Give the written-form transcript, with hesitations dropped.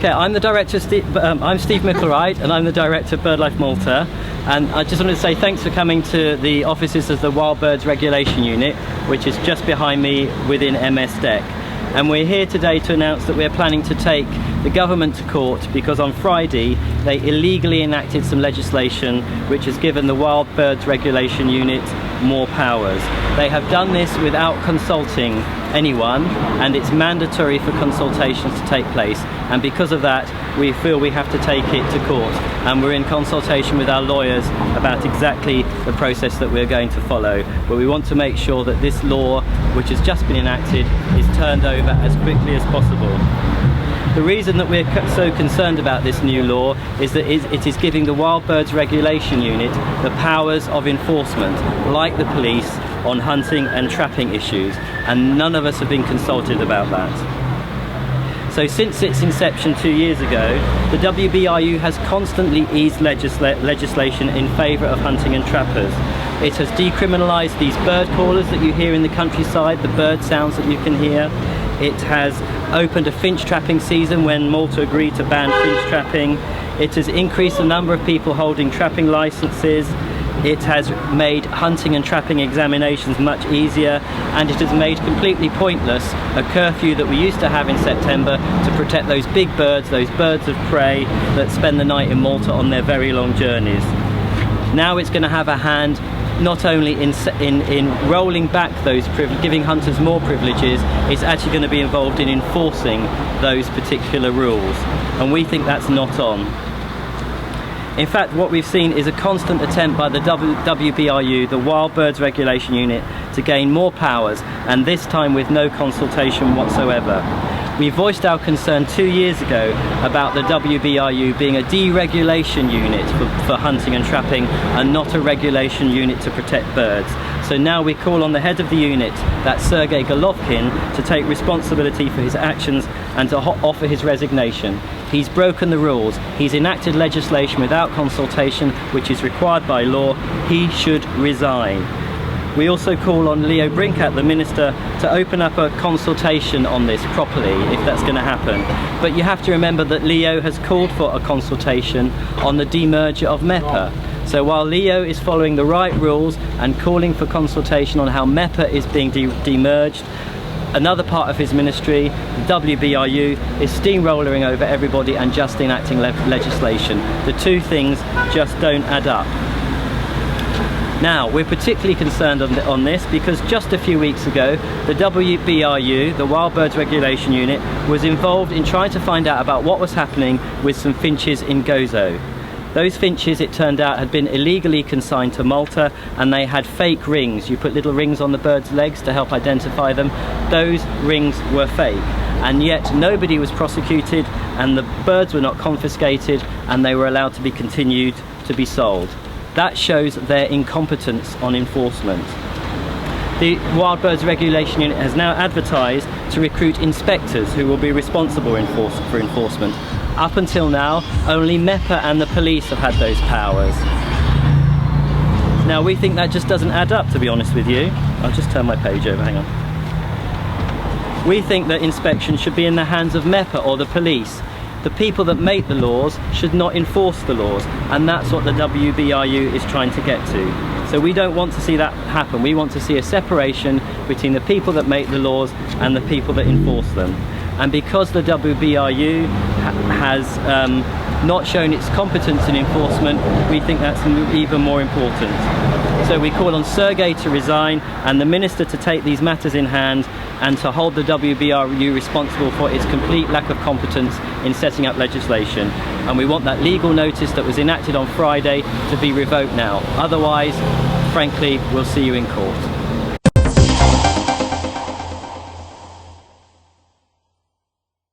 Okay, I'm the director. I'm Steve Micklewright, and I'm the director of Birdlife Malta. And I just wanted to say thanks for coming to the offices of the Wild Birds Regulation Unit, which is just behind me within MSDEC. And we're here today to announce that we're planning to take the government to court because on Friday they illegally enacted some legislation which has given the Wild Birds Regulation Unit more powers. They have done this without consulting anyone, and it's mandatory for consultations to take place, and because of that we feel we have to take it to court, and we're in consultation with our lawyers about exactly the process that we're going to follow. But we want to make sure that this law, which has just been enacted, is turned over as quickly as possible. The reason that we're so concerned about this new law is that it is giving the Wild Birds Regulation Unit the powers of enforcement, like the police, on hunting and trapping issues, and none of us have been consulted about that. So since its inception 2 years ago, the WBRU has constantly eased legislation in favour of hunting and trappers. It has decriminalised these bird callers that you hear in the countryside, the bird sounds that you can hear. It has opened a finch trapping season when Malta agreed to ban finch trapping. It has increased the number of people holding trapping licences. It has made hunting and trapping examinations much easier, and it has made completely pointless a curfew that we used to have in September to protect those big birds, those birds of prey that spend the night in Malta on their very long journeys. Now it's going to have a hand not only in rolling back those giving hunters more privileges, it's actually going to be involved in enforcing those particular rules, and we think that's not on. In fact, what we've seen is a constant attempt by the WBRU, the Wild Birds Regulation Unit, to gain more powers, and this time with no consultation whatsoever. We voiced our concern 2 years ago about the WBRU being a deregulation unit for hunting and trapping, and not a regulation unit to protect birds. So now we call on the head of the unit, that's Sergei Golovkin, to take responsibility for his actions and to offer his resignation. He's broken the rules. He's enacted legislation without consultation, which is required by law. He should resign. We also call on Leo Brinkat, the Minister, to open up a consultation on this properly, if that's going to happen. But you have to remember that Leo has called for a consultation on the demerger of MEPA. So while Leo is following the right rules and calling for consultation on how MEPA is being demerged, another part of his ministry, the WBRU, is steamrolling over everybody and just enacting legislation. The two things just don't add up. Now, we're particularly concerned on this because just a few weeks ago, the WBRU, the Wild Birds Regulation Unit, was involved in trying to find out about what was happening with some finches in Gozo. Those finches, it turned out, had been illegally consigned to Malta, and they had fake rings. You put little rings on the birds' legs to help identify them. Those rings were fake, and yet nobody was prosecuted, and the birds were not confiscated, and they were allowed to be continued to be sold. That shows their incompetence on enforcement. The Wild Birds Regulation Unit has now advertised to recruit inspectors who will be responsible for enforcement. Up until now, only MEPA and the police have had those powers. Now we think that just doesn't add up, to be honest with you. I'll just turn my page over, hang on. We think that inspection should be in the hands of MEPA or the police. The people that make the laws should not enforce the laws, and that's what the WBRU is trying to get to. So we don't want to see that happen. We want to see a separation between the people that make the laws and the people that enforce them. And because the WBRU has not shown its competence in enforcement, we think that's even more important. So we call on Sergei to resign and the Minister to take these matters in hand and to hold the WBRU responsible for its complete lack of competence in setting up legislation. And we want that legal notice that was enacted on Friday to be revoked now. Otherwise, frankly, we'll see you in court.